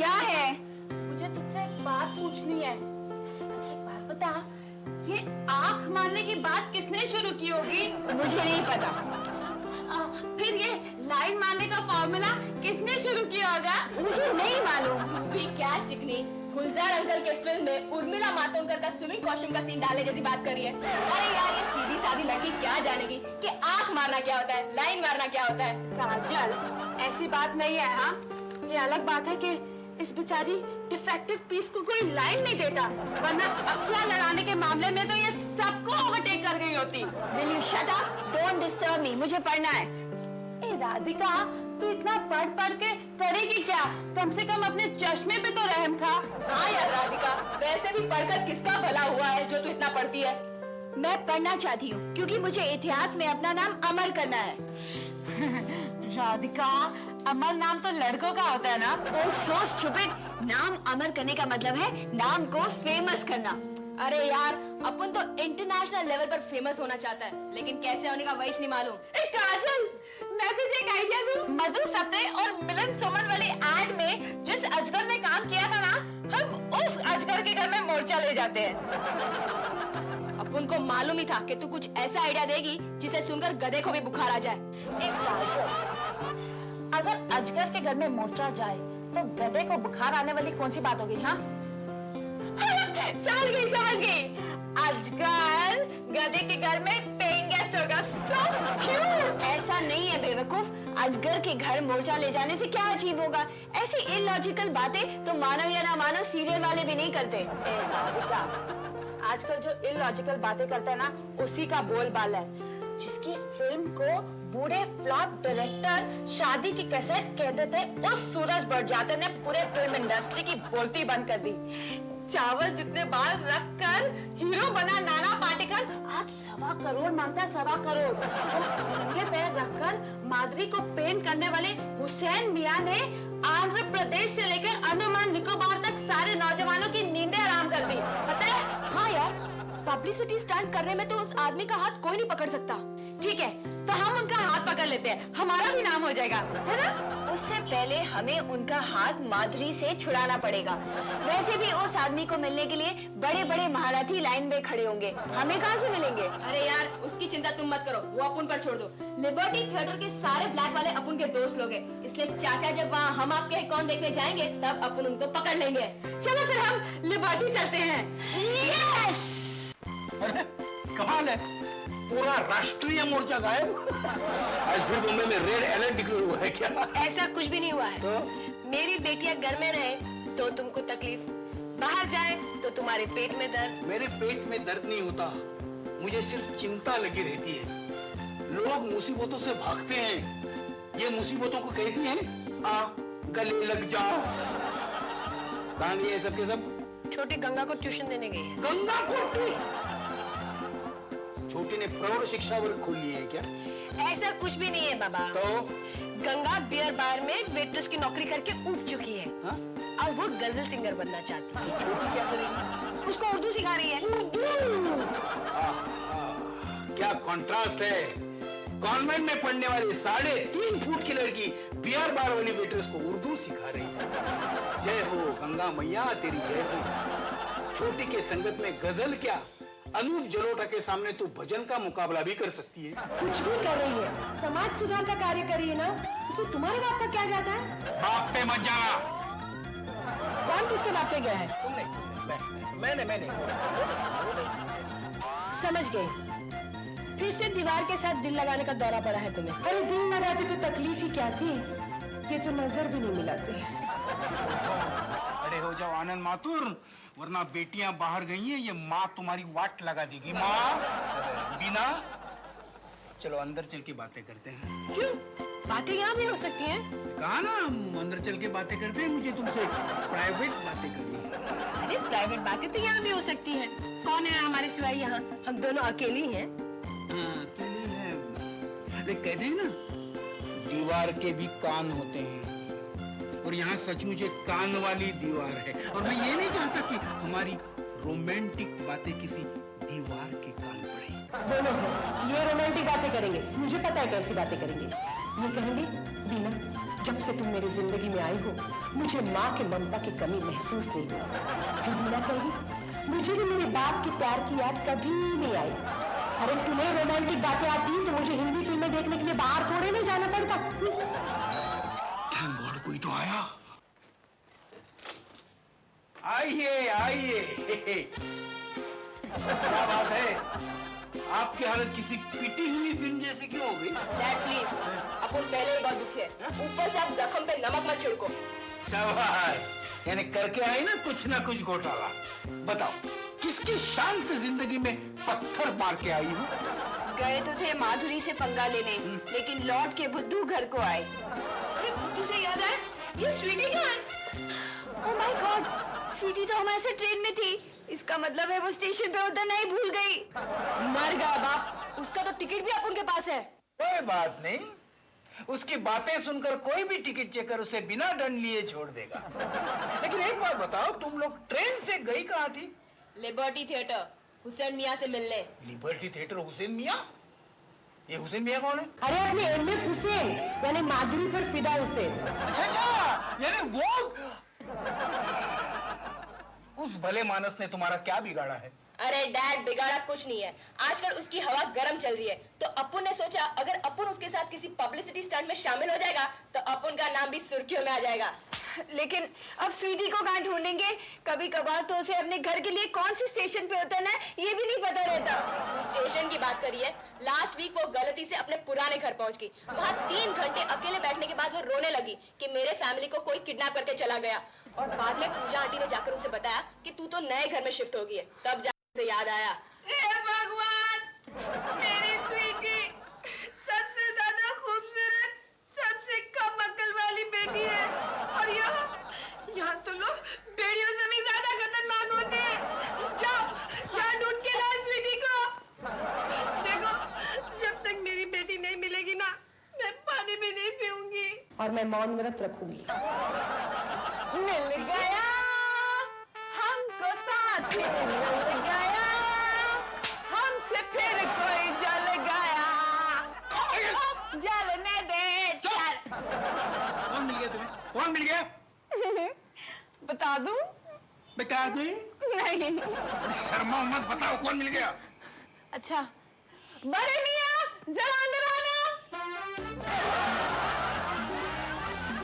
क्या है? मुझे तुझसे एक बात पूछनी है। अच्छा एक बात बता, ये आंख मारने की बात किसने शुरू की होगी? मुझे नहीं पता। फिर ये लाइन मारने का फॉर्मूला किसने शुरू किया होगा? मुझे नहीं मालूम। तू भी क्या चिकनी, गुलजार अंकल के फिल्म में उर्मिला मातोंडकर का स्विमिंग कॉस्ट्यूम का सीन डालने जैसी बात कर रही है। अरे यार ये सीधी सादी लड़की क्या जानेगी कि आंख मारना क्या होता है, लाइन मारना क्या होता है। काजल, ऐसी बात नहीं है। हाँ, ये अलग बात है कि इस बेचारी डिफेक्टिव पीस को कोई लाइन नहीं देता, वरना अखियां लड़ाने के मामले में तो ये सबको ओवरटेक कर गई होती। Will you shut up? Don't disturb me. मुझे पढ़ना है। ए राधिका, तू इतना पढ़ पढ़ के करेगी क्या? कम से कम अपने चश्मे पे तो रहम खा। हाँ यार राधिका, वैसे भी पढ़कर किसका भला हुआ है जो तू इतना पढ़ती है। मैं पढ़ना चाहती हूँ क्योंकि मुझे इतिहास में अपना नाम अमर करना है। राधिका, अमर नाम तो लड़कों का होता है ना? Oh, so stupid. नाम अमर करने का मतलब है नाम को फेमस करना। अरे यार अपन तो इंटरनेशनल लेवल पर फेमस होना चाहता है, लेकिन कैसे होने का वही नहीं मालूम। ए काजल, मैं तुझे एक आइडिया दूं? मधु सप्रे और मिलन सुमन वाली एड में जिस अजगर ने काम किया था ना, हम उस अजगर के घर में मोर्चा ले जाते हैं। अपन को मालूम ही था कि तू कुछ ऐसा आइडिया देगी जिसे सुनकर गधे को भी बुखार आ जाए। एक काजल, अगर अजगर के घर में मोर्चा जाए तो गधे को बुखार आने वाली कौन सी बात होगी? हाँ समझ गई। अजगर गधे के घर में पेइंग गेस्ट होगा। So cute. ऐसा नहीं है बेवकूफ। अजगर के घर मोर्चा ले जाने से क्या अचीव होगा? ऐसी इलॉजिकल बातें तो मानो या ना मानो सीरियल वाले भी नहीं करते। ए राधिका, आजकल जो इलॉजिकल बातें करते हैं ना, उसी का बोलबाला है। जिसकी फिल्म को बूढ़े फ्लॉप डायरेक्टर शादी की कैसेट कहते थे, उस सूरज बड़जात्या ने पूरे फिल्म इंडस्ट्री की बोलती बंद कर दी। चावल जितने बाल रखकर हीरो बना नाना पाटेकर आज 1.25 करोड़ मांगता है। 1.25 करोड़। और नंगे पैर रखकर माधुरी को पेंट करने वाले हुसैन मियां ने आंध्र प्रदेश से लेकर अंडमान निकोबार तक सारे नौजवानों की नींदें हराम कर दी। पता है? हाँ यार, पब्लिसिटी स्टंट करने में तो उस आदमी का हाथ कोई नहीं पकड़ सकता। ठीक है, तो हम उनका हाथ पकड़ लेते हैं, हमारा भी नाम हो जाएगा, है ना? उससे पहले हमें उनका हाथ माधुरी से छुड़ाना पड़ेगा। वैसे भी उस आदमी को मिलने के लिए बड़े बड़े महारथी लाइन में खड़े होंगे, हमें कहाँ से मिलेंगे? अरे यार उसकी चिंता तुम मत करो, वो अपन पर छोड़ दो। लिबर्टी थिएटर के सारे ब्लैक वाले अपन के दोस्त लोग हैं, इसलिए चाचा जब वहाँ हम आपके हैं कौन देखने जाएंगे तब अपन उनको पकड़ लेंगे। चलो फिर हम लिबर्टी चलते हैं। यस! अरे कमाल है, पूरा राष्ट्रीय मोर्चा गायब। आज फिर मुंबई में रेड अलर्ट डिक्लेयर हुआ है क्या? ऐसा कुछ भी नहीं हुआ है। तो? मेरी बेटियां घर में रहे तो तुमको तकलीफ, बाहर जाए तो तुम्हारे पेट में दर्द। मेरे पेट में दर्द नहीं होता, मुझे सिर्फ चिंता लगी रहती है। लोग मुसीबतों से भागते हैं, ये मुसीबतों को कहती हैं आ गले लग जाओ। कहाँ गए सब के सब? छोटी गंगा को ट्यूशन देने गई है। गंगा को? छोटी ने प्रौढ़ शिक्षा वर्ग खोल लिए है क्या? ऐसा कुछ भी नहीं है बाबा। तो गंगा बियर बार में वेट्रेस की नौकरी करके ऊब चुकी है। हाँ? अब वो गजल सिंगर बनना चाहती है। छोटी क्या करेगी? उसको उर्दू सिखा रही है। क्या कॉन्ट्रास्ट है। कॉन्वेंट में पढ़ने वाली 3.5 फुट की लड़की बियर बार वाली वेट्रेस को उर्दू सिखा रही है। जय हो गंगा मैया तेरी जय हो। छोटी के संगत में गजल क्या, अनूप जलोटा के सामने तो भजन का मुकाबला भी कर सकती है। कुछ भी कर रही है, समाज सुधार का कार्य कर रही है ना, इसमें तुम्हारे बाप का क्या जाता है? बाप पे मत जाना। कौन किसके बाप पे गया है? मैंने समझ गई, फिर से दीवार के साथ दिल लगाने का दौरा पड़ा है तुम्हें। अरे दिल लगाती तो तकलीफ ही क्या थी, ये तो नजर भी नहीं मिलाती। अरे हो जाओ आनंद मातुर, वरना बेटियां बाहर गई हैं, ये माँ तुम्हारी वाट लगा देगी। माँ बिना, चलो अंदर चल के बातें करते हैं। क्यों? बातें यहाँ भी हो सकती हैं। कहा ना हम अंदर चल के बातें करते हैं, मुझे तुमसे प्राइवेट बातें करनी है। अरे प्राइवेट बातें तो यहाँ भी हो सकती हैं। कौन है हमारे सिवाय यहाँ? हम दोनों अकेले ही हैं। हाँ, अकेले हैं। अरे कहते हैं ना, दीवार के भी कान होते हैं, और यहाँ सचमुच एक कान वाली दीवार है। और मैं ये नहीं चाहता कि हमारी रोमांटिक बातें किसी दीवार के कान पड़े। बोलो, ये रोमांटिक बातें करेंगे, मुझे पता है कैसी बातें करेंगे। ये कहेंगे बीना जब से तुम मेरी जिंदगी में आई हो मुझे माँ के ममता की कमी महसूस नहीं हुई। फिर भी ना कही मुझे भी मेरे बाप के प्यार की याद कभी नहीं आई। अरे तुम्हें रोमांटिक बातें आती तो मुझे हिंदी फिल्में देखने के लिए बाहर थोड़े नहीं जाना पड़ता। थैंक गॉड कोई तो आया। आइए आइए। क्या बात है, आपकी हालत किसी पिटी हुई फिल्म जैसी क्यों हो गई? डैड प्लीज, अपन पहले ही बहुत दुखी है, ऊपर से आप जख्म पे नमक मत छिड़को। शाबाश, यानी करके आई ना कुछ घोटाला। बताओ किसकी शांत जिंदगी में पत्थर मार के आई हो? गए तो थे माधुरी से पंगा लेने, लेकिन लौट के बुद्धू घर को आए। अरे बुद्धू से याद है, ये स्वीटी कहाँ है? ओह माय गॉड, स्वीटी तो हमारे साथ ट्रेन में थी। इसका मतलब है वो स्टेशन पे उतरना ही भूल गई। मर गया बाप, उसका तो टिकट भी अपन के पास है। कोई बात नहीं, उसकी बातें सुनकर कोई भी टिकट चेकर उसे बिना दंड लिए छोड़ देगा। लेकिन एक बात बताओ, तुम लोग ट्रेन से गई कहाँ थी? लिबर्टी थिएटर, हुसैन मियाँ से मिलने। लिबर्टी थिएटर, हुसैन मियाँ? ये हुसैन मियाँ कौन है? अरे अपने एमएफ हुसैन यानी माधुरी पर फिदा हुसैन। अच्छा, यानी वो उस भले मानस ने तुम्हारा क्या बिगाड़ा है? अरे डैड, बिगाड़ा कुछ नहीं है। आजकल उसकी हवा गर्म चल रही है, तो अपुन ने सोचा अगर अपुन उसके साथ किसी पब्लिसिटी स्टंट में शामिल हो जाएगा तो अपुन का नाम भी सुर्खियों में आ जाएगा। लेकिन अब स्वीटी को कहाँ ढूंढेंगे? कभी कभार तो उसे अपने घर के लिए कौन सी स्टेशन पे उतरना है ये भी नहीं पता रहता। तो स्टेशन की बात करिए, लास्ट वीक वो गलती से अपने पुराने घर पहुंच गई। वहाँ 3 घंटे अकेले बैठने के बाद वो रोने लगी कि मेरे फैमिली को कोई किडनैप करके चला गया। और बाद में पूजा आंटी ने जाकर उसे बताया कि तू तो नए घर में शिफ्ट हो गई है। तब उसे याद आया, हे भगवान, मेरी स्वीटी सबसे ज्यादा खूबसूरत, सबसे कम अक्ल वाली बेटी है, और यहाँ तो लोग बेड़ियों से भी ज्यादा खतरनाक होते हैं। जाओ ढूंढ के लाओ स्वीटी को। देखो, जब तक मेरी बेटी नहीं मिलेगी ना, मैं पानी भी नहीं पीऊंगी। और मैं मौन व्रत रखूंगी। मिल गया हमको साथी, मिल गया हमसे फिर कोई जल गया, जलने दे। कौन मिल गया तुम्हें? कौन मिल गया? बता दूं? बता दे। नहीं। शर्मा मत, बताओ कौन मिल गया? अच्छा, बड़े मियाँ जरा अंदर आना।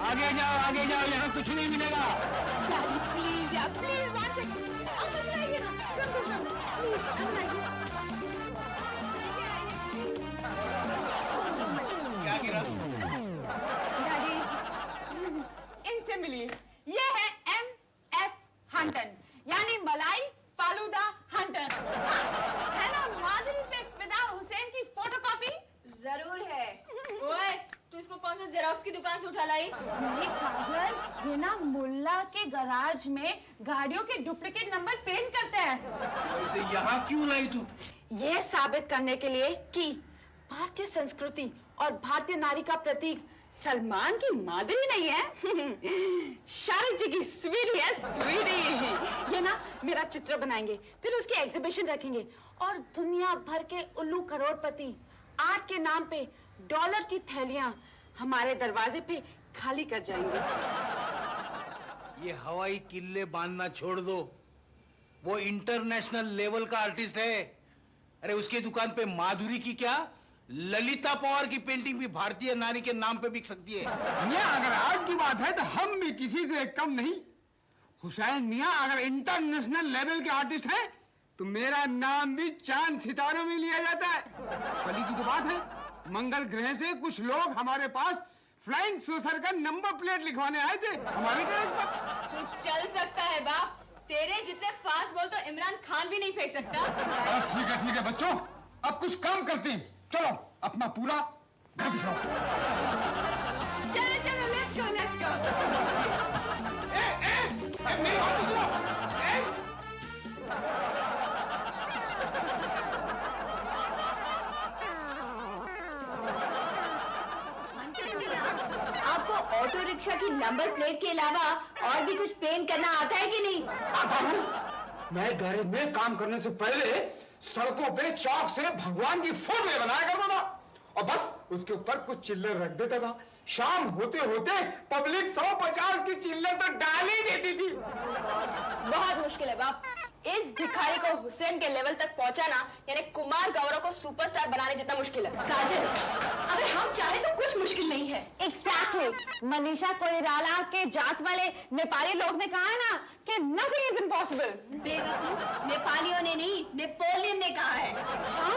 आगे जाओ, यहाँ कुछ नहीं मिलेगा। प्लीज यार, प्लीज वन सेकंड, अंदर आइए ना, प्लीज अंदर आइए। क्या गिरा? डैडी, इनसे मिलिए। ये है MF हंटन, यानी मलाई फालूदा हंटन। है ना माधुरी पे फिदा हुसैन की फोटोकॉपी? जरूर है। ओए, तू इसको कौन सा जेरोक्स की दुकान से उठा लाई? नहीं काजल, ये ना मुल्ला के गराज में गाड़ियों के डुप्लीकेट नंबर पेंट करता है। और इसे यहाँ क्यों लाई तू? ये साबित करने के लिए कि भारतीय संस्कृति और भारतीय नारी का प्रतीक सलमान की माधुरी नहीं है, शाहरुख जी की स्वीटी है, स्वीटी। ये ना मेरा चित्र बनाएंगे, फिर उसकी एग्जीबिशन रखेंगे और दुनिया भर के उल्लू करोड़पति आर्ट के नाम पे डॉलर की थैलियां हमारे दरवाजे पे खाली कर जाएंगे। ये हवाई किल्ले बांधना छोड़ दो, वो इंटरनेशनल लेवल का आर्टिस्ट है। अरे उसकी दुकान पे माधुरी की क्या, ललिता पवार की पेंटिंग भी भारतीय नारी के नाम पे बिक सकती है। मियां अगर आर्ट की बात है तो हम भी किसी से कम नहीं। हुसैन मियां अगर इंटरनेशनल लेवल के आर्टिस्ट हैं तो मेरा नाम भी चांद सितारों में लिया जाता है। कल की तो बात है, मंगल ग्रह से कुछ लोग हमारे पास फ्लाइंग सोसर का नंबर प्लेट लिखवाने आए थे हमारे गैरेज पर। तू चल सकता है बाप, तेरे जितने फास्ट बॉल तो इमरान खान भी नहीं फेंक सकता। ठीक है बच्चों, अब कुछ काम करते हैं। चलो अपना पूरा घर दिखाओ। चलो लेट्स गो, लेट्स गो। मेरी बात तो सुनो। आपको ऑटो रिक्शा की नंबर प्लेट के अलावा और भी कुछ पेंट करना आता है कि नहीं? आता हूँ। मैं गैरेज में काम करने से पहले सड़कों पे चौक से भगवान की फोटो बनाया करता था और बस उसके ऊपर कुछ चिल्लर रख देता था। शाम होते होते पब्लिक 150 की चिल्लर तो डाल ही देती थी। बहुत मुश्किल है बाप। इस भिखारी को हुसैन के लेवल तक पहुंचाना यानी कुमार गौरव को सुपरस्टार बनाने जितना मुश्किल है। काजल, अगर हम चाहे तो कुछ मुश्किल नहीं है। एग्जैक्टली। मनीषा कोइराला के जात वाले नेपाली लोग ने कहा है ना कि नथिंग इज इम्पॉसिबल। बेवकूफ, नेपालियों ने नहीं, नेपोलियन ने कहा है। अच्छा,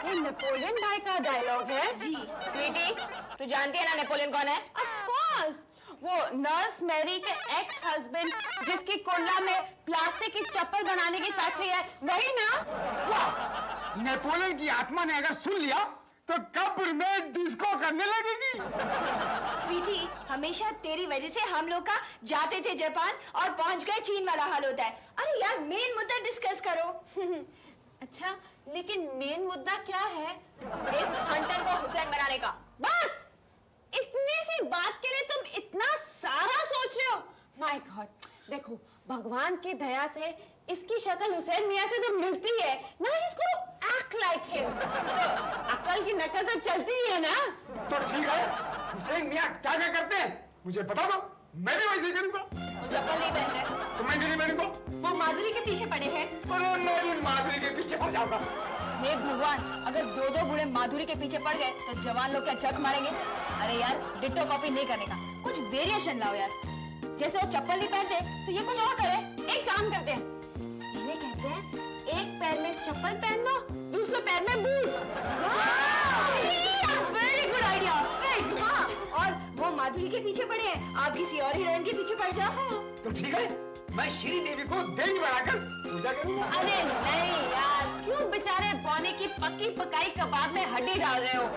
ये नेपोलियन भाई का डायलॉग है? जी। स्वीटी, तू जानती है ना नेपोलियन कौन है? ऑफ कोर्स, वो नर्स मैरी के एक्स हस्बैंड जिसकी कुंडला में प्लास्टिक की चप्पल बनाने की फैक्ट्री है, वही ना? वाह, नेपोलियन की आत्मा ने अगर सुन लिया तो कब्र में डिस्को करने लगेगी। स्वीटी, हमेशा तेरी वजह से हम लोग का जाते थे जापान और पहुंच गए चीन वाला हाल होता है। अरे यार, मेन मुद्दा डिस्कस करो। अच्छा, लेकिन मेन मुद्दा क्या है? इस हंटर को हुसैन बनाने का। बस इतनी सी बात के लिए तुम इतना सारा सोच रहे हो? माय गॉड, देखो भगवान की दया से इसकी शक्ल हुसैन मियां से तो मिलती है ना, इसको एक्ट लाइक हिम, तो अकल की नकल तो चलती ही है ना। तो ठीक है, हुसैन मियां क्या क्या करते हैं मुझे बता दो, मैं भी वैसे ही करूंगा। वो चप्पल नहीं पहनते। तो मैं नहीं पहनूंगा। वो माधुरी के पीछे पड़े हैं। और मैं भी माधुरी के पीछे पड़ जाऊंगा। हे भगवान, अगर दो दो बूढ़े माधुरी के पीछे पड़ गए तो जवान लोग क्या जग मारेंगे? अरे यार, डिट्टो कॉपी नहीं करने का, कुछ वेरिएशन लाओ यार। जैसे वो चप्पल नहीं पहनते तो ये कुछ और करे। एक काम करते हैं, इन्हें कहते हैं एक पैर में चप्पल पहन लो, दूसरे पैर में बूट। Very good idea. हाँ, और वो माधुरी के पीछे पड़े हैं, आप किसी और हीरोइन के पीछे पड़ जाओ। तो ठीक है, मैं श्री देवी को देवी बनाकर पूजा करूंगा। अरे नहीं यार, क्यों बेचारे बौने की पक्की पकाई कबाब में हड्डी डाल रहे हो?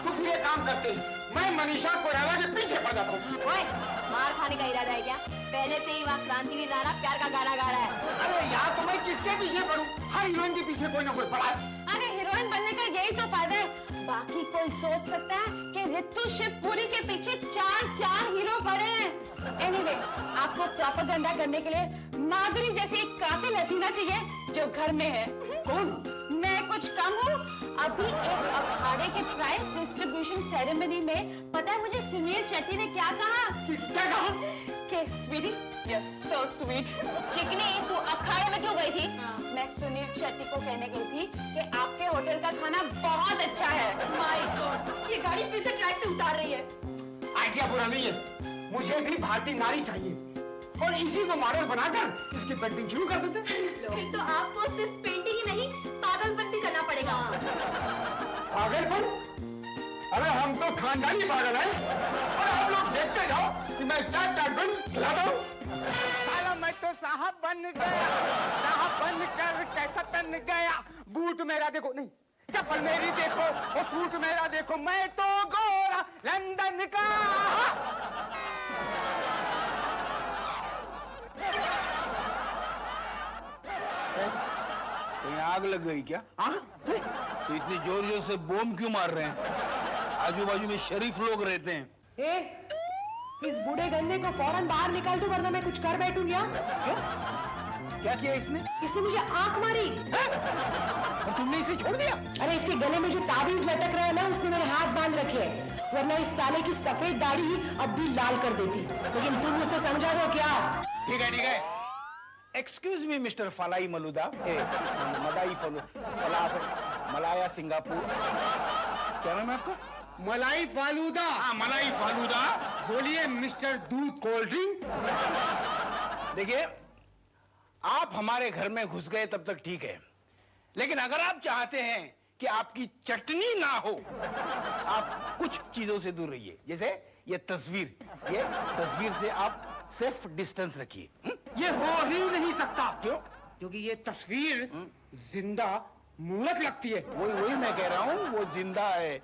तो फिर ये काम करते हैं, मैं मनीषा कोइराला के पीछे पड़ जाता हूँ। ओए, मार खाने का इरादा है क्या? पहले से ही वहाँ क्रांतिवीर राणा प्यार का गाना गा रहा है। अरे यार, तो मैं किसके पीछे पड़ूं? हर हीरोइन के पीछे कोई ना कोई पड़ा है। अरे हीरोइन बनने का यही तो फायदा है। बाकी कोई सोच सकता है कि रितु शिवपुरी के पीछे चार हीरो पड़े हैं। एनीवे, आपको प्रोपेगेंडा करने के लिए माधुरी जैसी एक कातिल हसीना चाहिए जो घर में है। कौन? मैं कुछ कम हूँ? अभी एक अखाड़े के प्राइस डिस्ट्रीब्यूशन सेरेमनी में पता है मुझे सुनील शेट्टी ने क्या कहा? क्या कहा? कि स्वीटी, you're so sweet। चिकनी, तू अखाड़े में क्यों गई थी? मैं सुनील शेट्टी को कहने गई थी कि आपके होटल का खाना बहुत अच्छा है। माय गॉड, ये गाड़ी फिर से ट्रैक से उतार रही है। आइडिया बुरा नहीं है, मुझे भी भारतीय नारी चाहिए और इसी को मॉडल बनाकर इसकी पेंटिंग शुरू कर देते। फिर तो आपको सिर्फ पेंटिंग ही नहीं, पागलपन भी करना पड़ेगा। पागलपन? अरे हम तो खानदानी पागल हैं। और आप लोग देखते जाओ कि मैं क्या क्या गुण खिलाता हूँ। साला मैं तो साहब बन गया, साहब बन कर कैसा बन गया। बूट मेरा देखो, नहीं चप्पल मेरी देखो, और सूट मेरा देखो, मैं तो गोरा लंदन का। कहीं आग लग गई क्या? तो इतनी जोर जोर से बम क्यों मार रहे हैं? आजू बाजू में शरीफ लोग रहते हैं। इस बूढ़े गंदे को फौरन बाहर निकाल दो वरना मैं कुछ कर बैठूंगा। क्या किया इसने? इसने मुझे आंख मारी। और तुमने इसे छोड़ दिया? अरे इसके गले में जो ताबीज लटक रहा है ना, उसने मेरे हाथ बांध रखे हैं, वरना इस साले की सफेद दाढ़ी अब भी लाल कर देती। लेकिन तुम मुझसे समझा दो क्या? ठीक है, ठीक है। एक्सक्यूज मी मिस्टर फलाई मलूदा, मदाई मलाया सिंगापुर, क्या नाम है आपका? मलाई फालूदा। हाँ, मलाई फालूदा। बोलिए मिस्टर दूध कोल्ड ड्रिंक। देखिए, आप हमारे घर में घुस गए तब तक ठीक है, लेकिन अगर आप चाहते हैं कि आपकी चटनी ना हो, आप कुछ चीजों से दूर रहिए। जैसे ये तस्वीर से आप सेफ डिस्टेंस रखिए। ये हो ही नहीं सकता। क्यों? क्योंकि ये तस्वीर जिंदा मूर्त लगती है। वही मैं कह रहा हूं, वो जिंदा है।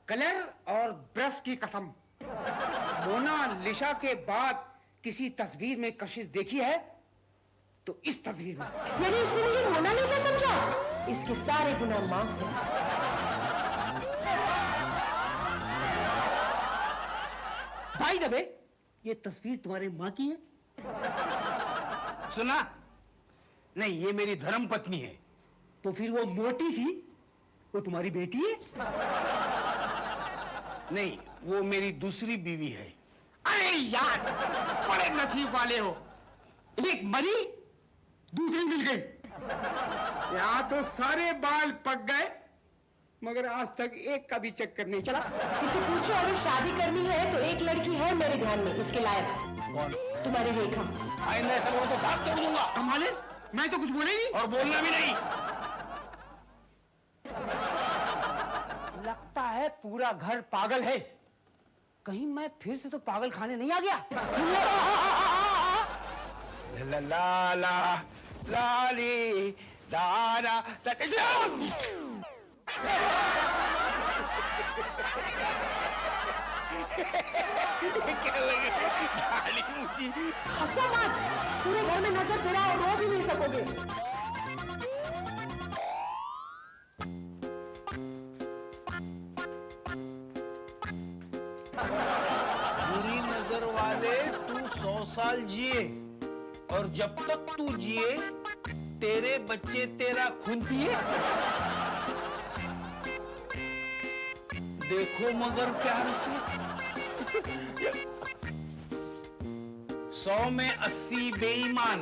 कलर और ब्रश की कसम, मोनालिसा के बाद किसी तस्वीर में कशिश देखी है तो इस तस्वीर में। यानी इसने मुझे मोनालिसा समझा? इसके सारे गुनाह माफ हैं। भाई दबे, ये तस्वीर तुम्हारी माँ की है? सुना? नहीं, ये मेरी धर्म पत्नी है। तो फिर वो मोटी सी वो तुम्हारी बेटी है? नहीं, वो मेरी दूसरी बीवी है। अरे यार, बड़े नसीब वाले हो। एक मरी, दूसरी मिल गई। यहाँ तो सारे बाल पक गए, मगर आज तक एक का भी चक्कर नहीं चला। इसे पूछो, अगर शादी करनी है तो एक लड़की है मेरे ध्यान में इसके लायक। कौन? तुम्हारे रेखा। आइंदा ऐसा बोलो तो दांत तोड़ दूंगा। कमाले, मैं तो कुछ बोले नहीं। और बोलना भी नहीं। लगता है पूरा घर पागल है। कहीं मैं फिर से तो पागल खाने नहीं आ गया। ला ला ला लाली दारा क्या लगे गाली मुझी। हंसो मत, पूरे घर में नजर फिरा और रो भी नहीं सकोगे। बुरी नजर वाले तू 100 साल जिए, और जब तक तू जिए तेरे बच्चे तेरा खून पिए। देखो मगर प्यार से 100 में 80 बेईमान,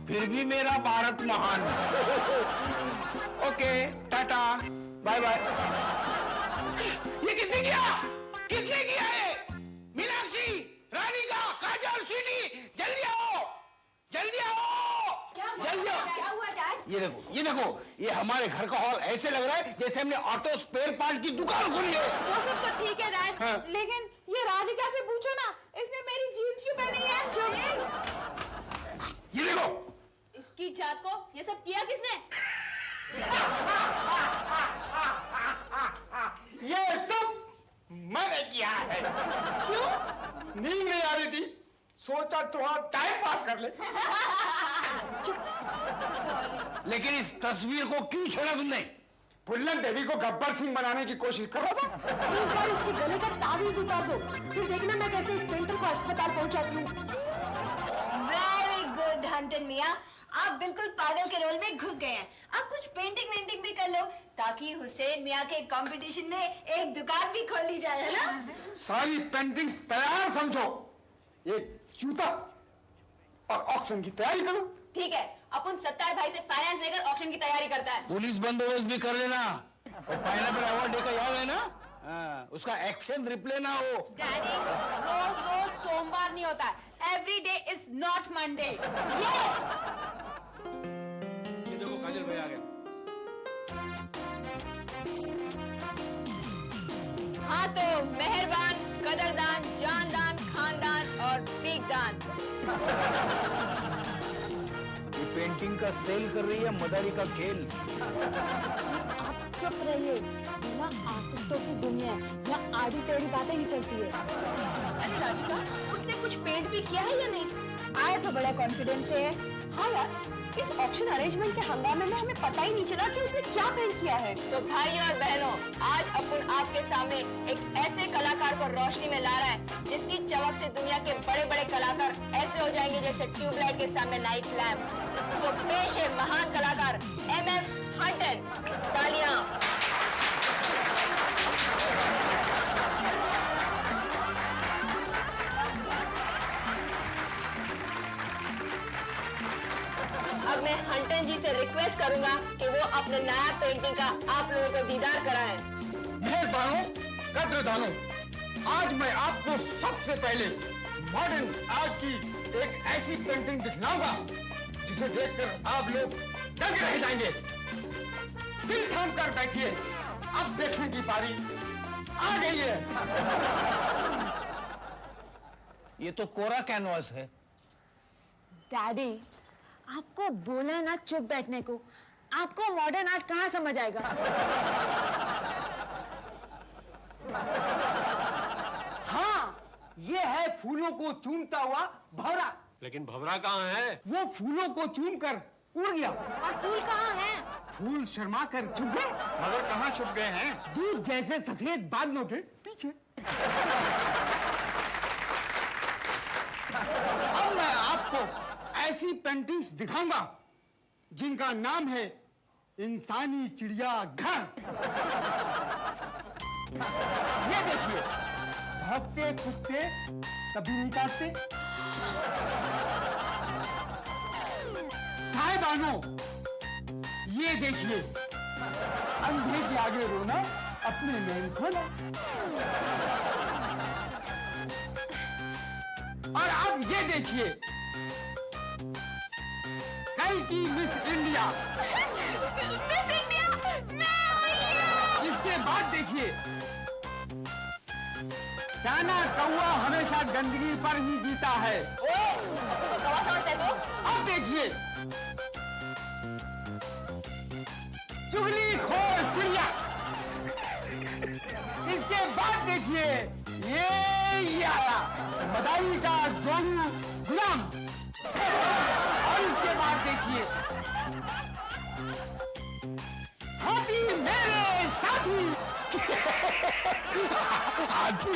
फिर भी मेरा भारत महान। Okay, tata, bye bye. ये किसने किया? किसने किया है? मीनाक्षी, राधिका, काजल, स्वीटी, जल्दी आओ, जल्दी आओ, जल्दी आओ। क्या हुआ डैड? ये देखो, ये हमारे घर का हॉल ऐसे लग रहा है जैसे हमने ऑटो स्पेयर पार्ट की दुकान खोली है। वो सब तो ठीक है डैड, हाँ। लेकिन ये राधिका से पूछो ना, इसने मेरी जीन्स क्यों पहनी है? ये देखो, इसकी जात को ये सब किया किसने? ये सब मैंने किया है। क्यों? नींद नहीं आ रही थी, सोचा थोड़ा टाइम पास कर ले। लेकिन इस तस्वीर को क्यों छोड़ा तुमने? पुल्लन देवी को गब्बर सिंह बनाने की कोशिश कर रहा था। एक बार इसके गले का ताबीज उतार दो, फिर देखना मैं कैसे इस पेंटर को अस्पताल पहुंचाती हूँ। वेरी गुड हंटन मियाँ, आप बिल्कुल पागल के रोल में घुस गए हैं। आप कुछ पेंटिंग वेंटिंग भी कर लो, ताकि हुसैन मियाँ के कंपटीशन में एक दुकान भी खोल ली जाए, है ना? सारी पेंटिंग्स तैयार समझो, एक जूता और ऑक्शन की तैयारी करो। ठीक है, अपन सत्तार भाई से फाइनेंस लेकर ऑक्शन की तैयारी करता है। पुलिस बंदोबस्त भी कर लेना, और पाइनएप्पल अवार्ड डे का याद है ना? हाँ, उसका एक्शन रिप्ले ना हो। डैडी, रोज रोज सोमवार नहीं होता है। Every day is not Monday. Yes. ये देखो काजल भाई आ गया। हाँ तो मेहरबान, कदरदान, जानदान, खानदान और पीकदान। ये पेंटिंग का सेल कर रही है, मदारी का खेल। आप चुप रहिए, यहाँ आर्टिस्टों की दुनिया है, यहाँ आड़ी टेढ़ी बातें ही चलती है। अरे राधिका, उसने कुछ पेंट भी किया है या नहीं? आया तो बड़ा कॉन्फिडेंस से है। हाँ यार, इस ऑक्शन अरेंजमेंट के हंगामे में हमें पता ही नहीं चला कि उसने क्या पेंट किया है। तो भाइयों और बहनों, आज अपन आपके सामने एक ऐसे कलाकार को रोशनी में ला रहा है जिसकी चमक से दुनिया के बड़े बड़े कलाकार ऐसे हो जाएंगे जैसे ट्यूबलाइट के सामने नाइट लैम्प। तो पेश है महान कलाकार MF हंटन। तालियां। अब मैं हंटन जी से रिक्वेस्ट करूंगा कि वो अपने नया पेंटिंग का आप लोगों को दीदार कराएं। मेहरबानों, कद्रदानों, आज मैं आपको सबसे पहले मॉडर्न आर्ट की एक ऐसी पेंटिंग दिखलाऊंगा जिसे देखकर आप लोग दंग रह जाएंगे। दिल थाम कर बैठिए, अब देखने की बारी आ गई है। ये तो कोरा कैनवास है। डैडी, आपको बोला है ना चुप बैठने को, आपको मॉडर्न आर्ट कहाँ समझ आएगा? हाँ, ये है फूलों को चूमता हुआ भंवरा। लेकिन भंवरा कहाँ है? वो फूलों को चूम कर उड़ गया। और फूल कहाँ हैं? फूल शर्मा कर छुप गए मगर कहाँ छुप गए हैं? दूध जैसे सफेद बादलों के पीछे। अब मैं आपको ऐसी पेंटिंग्स दिखाऊंगा जिनका नाम है इंसानी चिड़िया घर। ये देखिए, भागते कूदते कभी नहीं काटते। साहिबानो, ये देखिए, अंधे के आगे रोना अपने में खोना। और अब ये देखिए, कल की मिस इंडिया। मिस इंडिया, इसके बाद देखिए, शाना कौवा हमेशा गंदगी पर ही जीता है। तो कौवा समझते तो अब देखिए, चुगलीखोर चिड़िया। इसके बाद देखिए, ये आया मदाई का जोनू गुलाम। और इसके बाद देखिए, हाथी मेरे साथी। हाथी।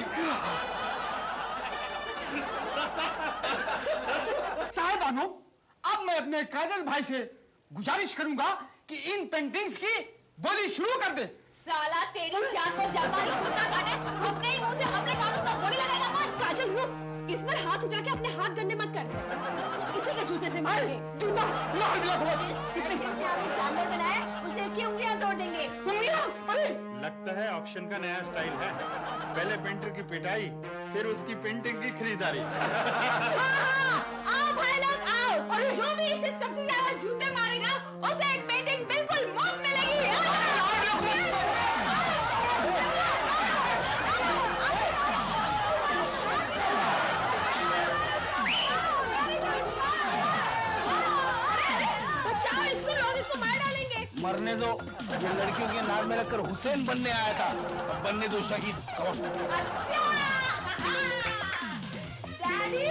साहिबानो, अब मैं अपने काजल भाई से गुजारिश करूंगा कि इन पेंटिंग्स की बोली शुरू कर दे। साला तेरी जान को जापानी कुत्ता काटे, अपने ही मुंह से अपने कानों का गोली लगाएगा कौन? काजल रुक, इस पर हाथ उठा के अपने हाथ गंदे मत कर। इसको इसी के जूते से मारेंगे। जूता लाल बिला खबर। जिस इसने हमें जानवर बनाया, उसे इसकी उंगलियां तोड़ देंगे। उंगलियां? अरे लगता है ऑक्शन का नया स्टाइल है। पहले पेंटर की पिटाई, फिर उसकी पेंटिंग की खरीदारी। आओ भाई लोग आओ। और जो भी इसे सबसे ज्यादा जूते मारेगा, उसे एक पेंटिंग बिल्कुल मुफ्त मिलेगी। बचाओ इसको, लोग इसको मार डालेंगे। मरने दो, ये लड़कियों के नाम में रखकर हुसैन बनने आया था, अब बनने दो शहीद। अच्छा डैडी